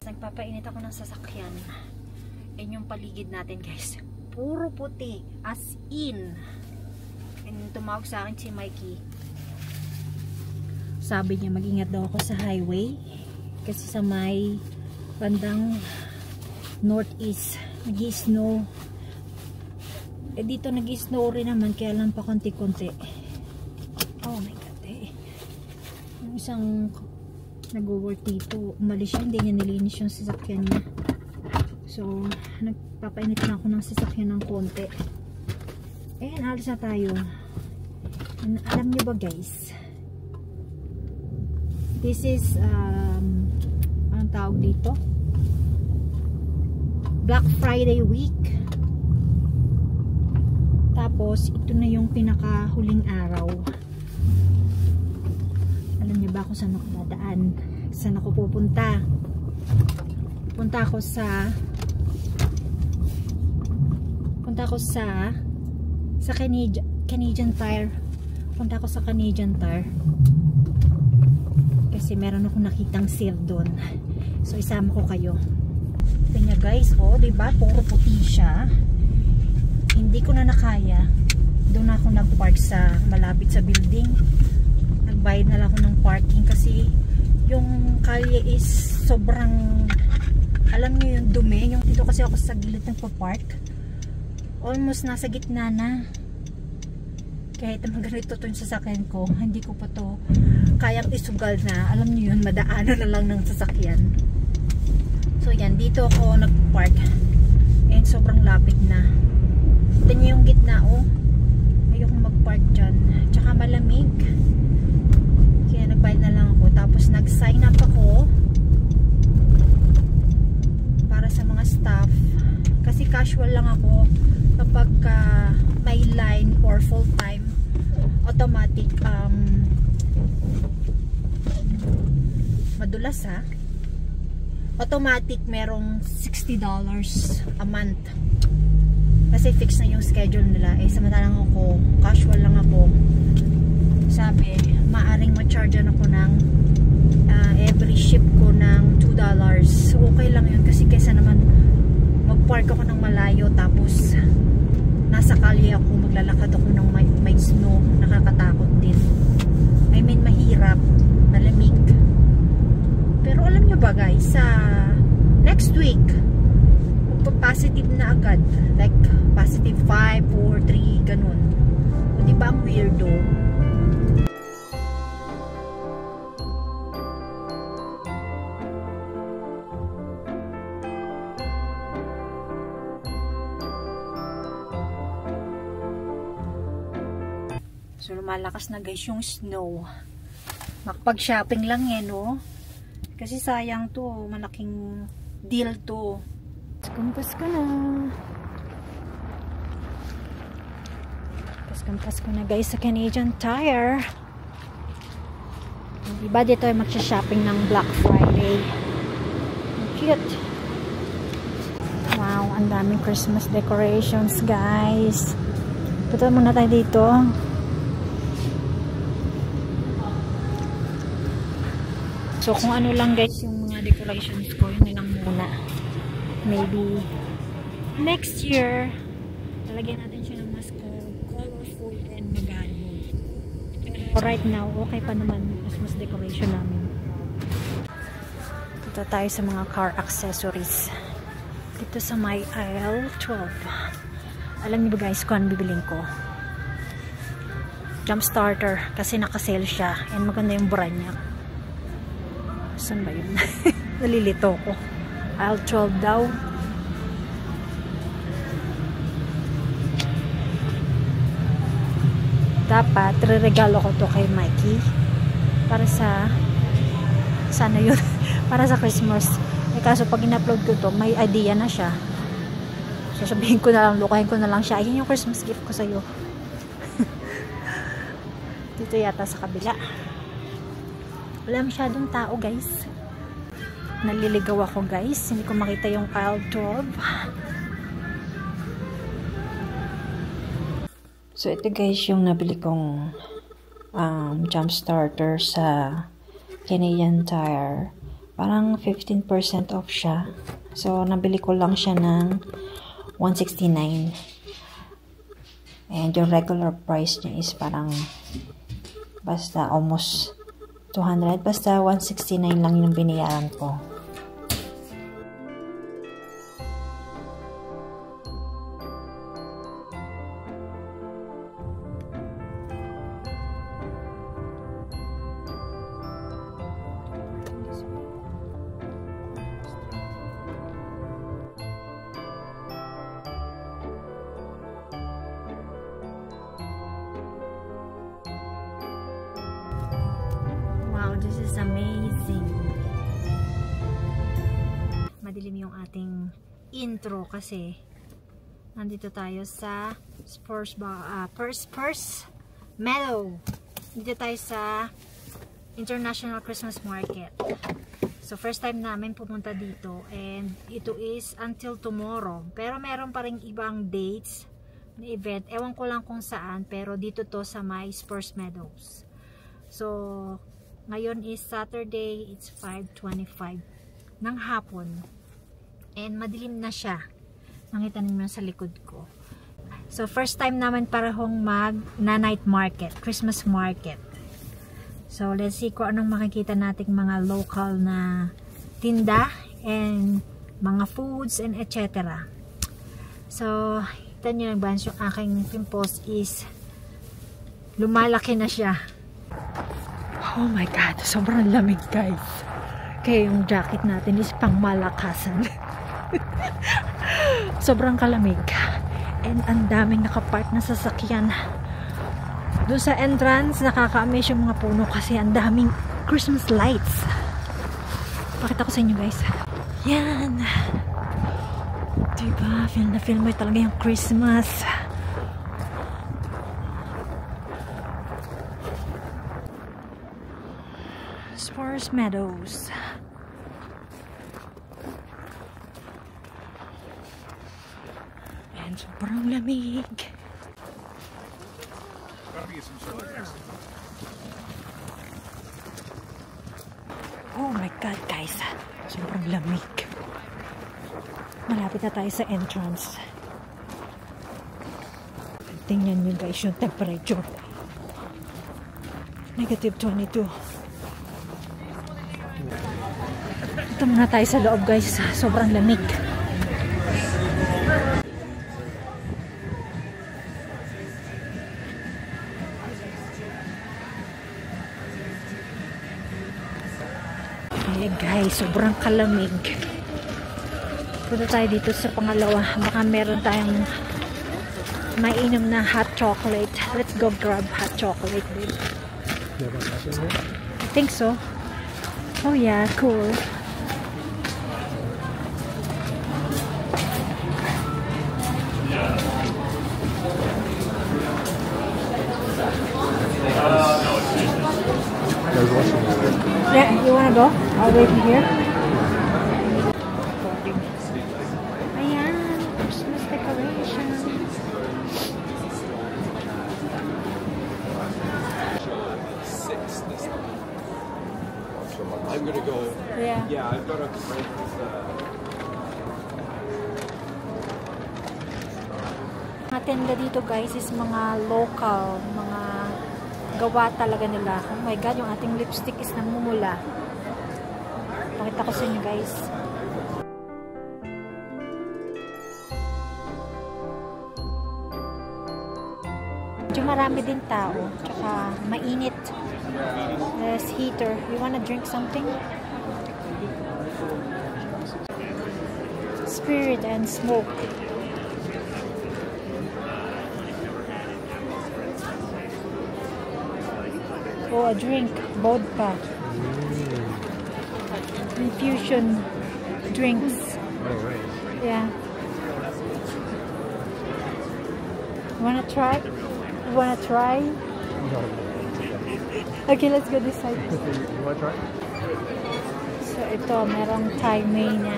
nagpapainit ako ng sasakyan. Yan yung paligid natin guys. Puro puti. As in. And tumawag sa akin si Mikey. Sabi niya mag-ingat daw ako sa highway. Kasi sa may bandang northeast nag-i-snow. Eh dito nag-i-snow rin naman. Kaya lang pa konti-konti. Oh my god eh. Yung isang nag-work dito. Umalis siya. Hindi niya nilinis yung sasakyan niya. So, nagpapainit na ako ng sasakyan ng konti. Ayan, alis na tayo. Alam niyo ba guys? This is, anong tawag dito? Black Friday week. Tapos, ito na yung pinakahuling araw. Alam niyo ba kung saan ako dadaan? Saan ako pupunta? Punta ako sa Canadian Tire. Punta ako sa Canadian Tire. Kasi meron akong nakitang sale doon. So isama ko kayo. Tingnan guys, oh, 'di ba? Puro puti siya. Hindi ko na nakaya. Doon ako nag-park sa malapit sa building. Nagbayad na lang ako ng parking kasi yung kalye is sobrang, alam niyo yung dumi. Yung dito kasi ako sa gilid ng park. Almost nasa gitna na. Kahit naman ganito to yung sasakyan ko, hindi ko pa to kayang isugal na. Alam niyo yun, madaanan na lang ng sasakyan. So yan, dito ako nag-park. And sobrang lapit na. Ito niyo yung gitna, oh. Ayokong mag-park dyan. Tsaka malamig. Kaya nagbayad na lang ako. Tapos nag-sign up ako para sa mga staff. Kasi casual lang ako. Kapag may line or full time, automatic, madulas ha, automatic merong $60 a month kasi fix na yung schedule nila. Eh samantalang ako, casual lang ako, sabi maaring ma-chargean ako ng every ship ko ng $2. Okay lang yun kasi kaysa naman mag-park ako ng malayo tapos nasa kalye ako, maglalakad ako ng may snow, nakakatakot din. I mean, mahirap, malamig. Pero alam nyo ba guys, sa next week magpa-positive na agad, like positive 5, 4, 3, ganun. O diba ang weirdo? So, lumalakas na guys yung snow. Makapag-shopping lang yan, no? Kasi sayang to. Malaking deal to. Pasko na. Pasko na guys sa Canadian Tire. Diba dito ay magsha-shopping ng Black Friday. Cute. Wow, ang daming Christmas decorations guys. Punta muna tayo dito. So kung ano lang guys yung mga decorations ko, yun lang muna. Maybe next year lalagyan natin siya ng mas colorful and magano. Right now, okay pa naman yung Christmas decoration namin. Dito tayo sa mga car accessories. Dito sa my aisle 12. Alam niyo ba guys kung ano bibiling ko? Jump starter kasi naka-sale siya and maganda yung brand niya. Saan ba yun? Nalilito ko. Aisle 12 daw. Dapat re-regalo ko to kay Mikey para sa sana yun para sa Christmas. Eh kaso pag in-upload ko to, may idea na siya. Sasabihin ko na lang, lukahin ko na lang siya. Ayun yung Christmas gift ko sa'yo. Dito yata sa kabila. Wala masyadong tao guys. Naliligaw ako guys. Hindi ko makita yung aisle 12. So ito guys yung nabili kong jump starter sa Canadian Tire. Parang 15% off siya. So, nabili ko lang siya ng 169. And yung regular price niya is parang basta almost 200. Basta 169 lang yung binayaran ko. Wow, this is amazing. Madilim yung ating intro kasi nandito tayo sa Spurs Meadow. Dito tayo sa International Christmas Market. So first time namin pumunta dito and ito is until tomorrow. Pero meron pa ring ibang dates na event. Ewan ko lang kung saan pero dito to sa my Spurs Meadows. So ngayon is Saturday, it's 5:25 ng hapon. And madilim na siya. Nakita niyo sa likod ko. So first time naman parehong na night market, Christmas market. So let's see kung anong makikita nating mga local na tinda and mga foods and etc. So kita niyo ba yung aking pimples is lumalaki na siya. Oh my God, sobrang lamig guys. Kaya yung jacket natin is pang malakasan. Sobrang kalamig. And ang daming nakapark na sasakyan. Doon sa entrance, nakaka-amaze yung mga puno kasi ang daming Christmas lights. Pakita ko sa inyo guys. Yan. Diba? Feel na feel mo talaga yung Christmas. Spurs Meadows. And sobrang lamig. Oh my God guys, sobrang lamig. Malapit na tayo sa entrance. Tingnan nyo guys yung temperature. -22. Ito muna tayo sa loob guys. Sobrang lamig. Ayan guys, sobrang kalamig. Punta tayo dito sa pangalawa. Baka meron tayong mainom na hot chocolate. Let's go grab hot chocolate, babe. I think so. Oh yeah, cool. Yeah, you wanna go? I'll wait here. Ayan, Christmas decoration. I'm gonna go. Yeah. Yeah, I've got a friend who's Mga tenda dito guys is mga local, mga gawa talaga nila. Oh my God, yung ating lipstick is namumula. Pakita ko sa inyo guys. Medyo marami din tao. Tsaka mainit. There's heater. You wanna drink something? Spirit and smoke. Oh, a drink. Vodka. Infusion drinks. Yeah. Wanna try? You wanna try? Okay, let's go this side. You wanna try? So ito, merong Thai mania.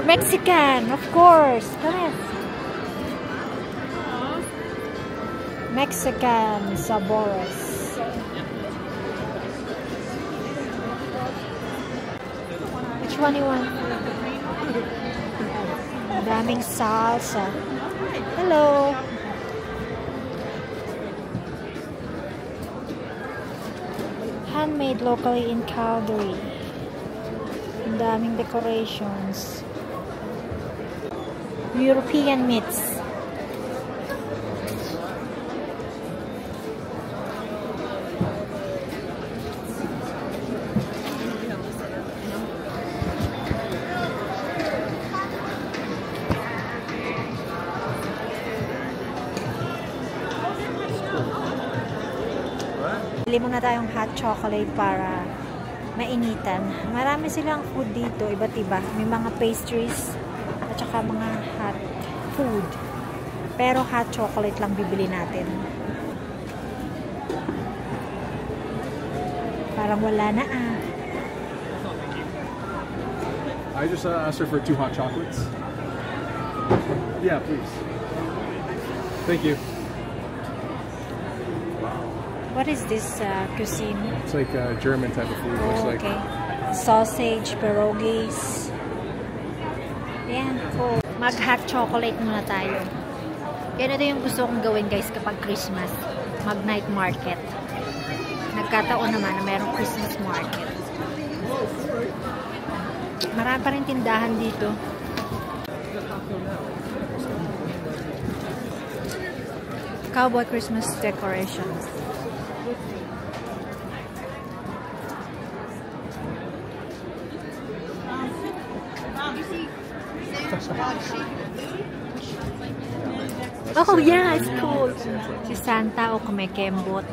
Mexican, of course. Come on. Mexican sabores. Which one you want? Daming salsa. Hello. Handmade locally in Calgary. Ang daming decorations. European meats. Bili muna tayong hot chocolate para mainitan. Marami silang food dito, iba't iba. May mga pastries at saka mga hot food. Pero hot chocolate lang bibili natin. Parang wala na ah. I just asked her for 2 hot chocolates. Yeah, please. Thank you. What is this cuisine? It's like a German type of food. Oh, Looks okay. Sausage, pierogies. Ayan, cool. Mag-hot chocolate muna tayo. Yan, ito yung gusto kong gawin guys kapag Christmas. Mag-night market. Nagkataon naman na mayroong Christmas market. Marami pa rin tindahan dito. Cowboy Christmas decorations. Oh yeah, it's cool. Si Santa o kumikembot.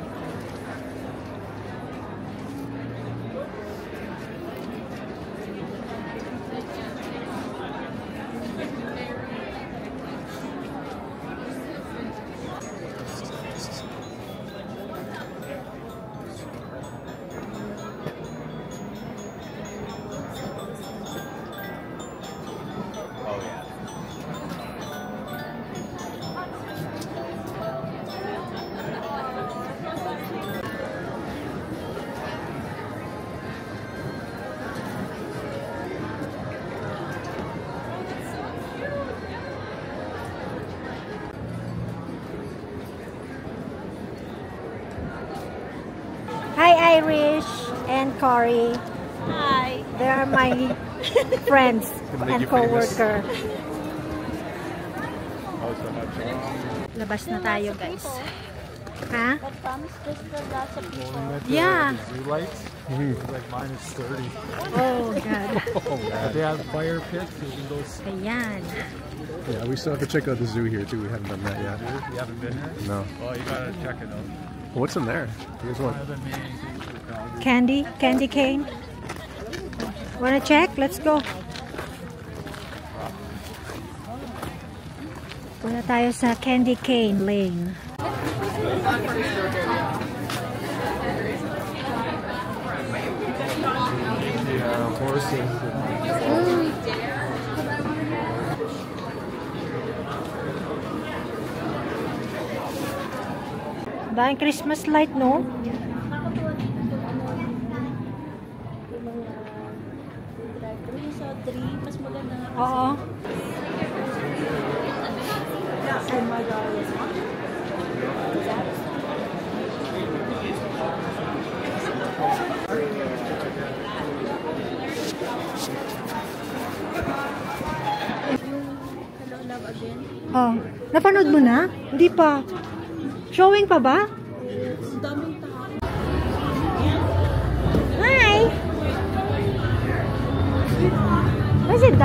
Hi Irish and Cory. Hi. They are my friends and co-worker. Labas na tayo guys. Ha? That promise just for lots of people. Yeah. Blue lights, like -30. Oh God. Oh, But they have fire pits. You can go. Ayan. yeah, we still have to check out the zoo here too. We haven't done that yet. You haven't been there? No. Well, you gotta check it out. What's in there? Here's one. One of the main things for Calgary. Candy cane. Wanna check? Let's go. Punta tayo sa Candy Cane Lane. Yeah, horses. Dahil Christmas light, no? Mas maganda nga. Oo. Hello, Love Again. Oh, napanood mo na? Hindi pa. Showing pa ba? Ang daming tao. Hi! Is it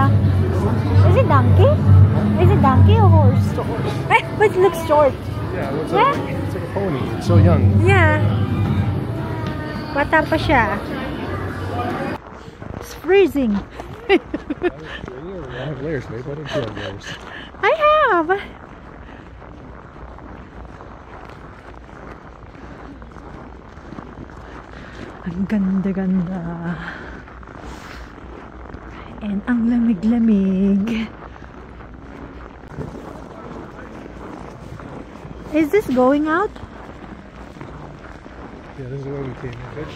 donkey? Is it donkey or horse? Eh, but it looks short. Yeah, it's Huh? it's like a pony. It's so young. Yeah. Bata pa siya. It's freezing. I have layers, babe. I didn't have layers. I have. Ang ganda-ganda. And ang lamig-lamig. Is this going out? Yeah, this is where we came in.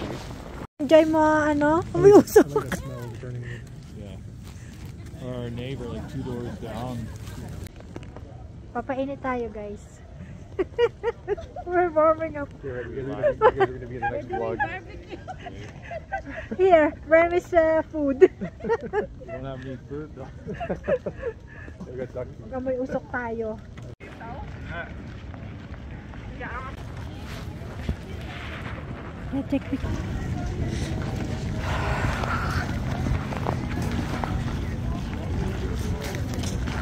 Enjoy mo, ano? May usok. I like the smell of burning wood. Yeah. Our neighbor, like 2 doors down. Papainit tayo, guys. We're warming up. Yeah, you guys are going to be in the next vlog. Here, Remy's food. We don't have any food though. We got duck food. Baka may usok tayo. Let's take picture.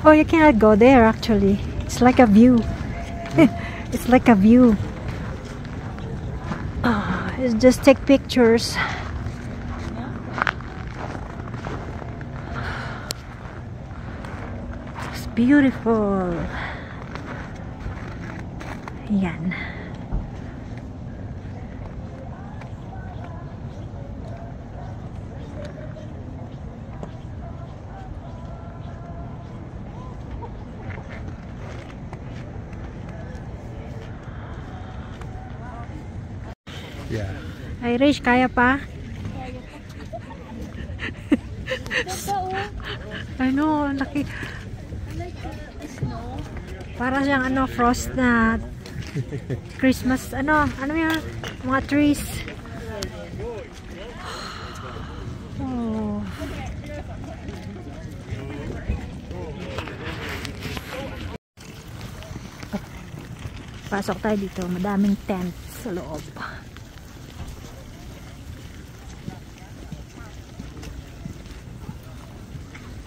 Oh, you cannot go there actually. It's like a view. It's like a view. It's just take pictures. It's beautiful. Yan. Yeah. Irish, kaya pa? I know, laki. Para siyang ano, frost na Christmas, ano yan? Mga trees. Oh. Pasok tayo dito, madaming tent sa loob.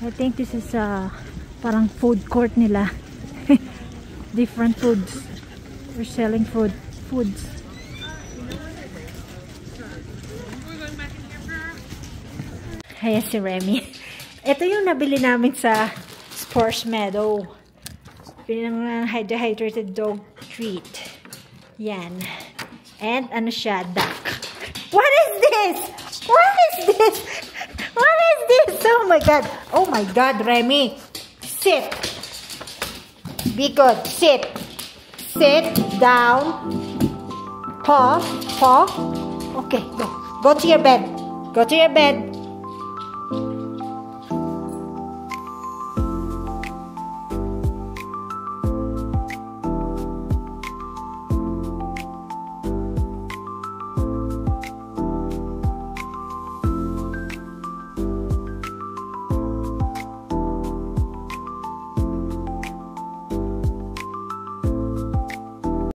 I think this is parang food court nila. Different foods. We're selling foods. Ayan si Remy. Ito yung nabili namin sa Sports Meadow. Pinang hydrated dog treat. Yan. And ano siya? Duck. What is this? What is this? What is this? Oh my God. Oh my God, Remy. Sit. Be good. Sit. Sit down. Paw. Paw. Okay, go. Go to your bed. Go to your bed.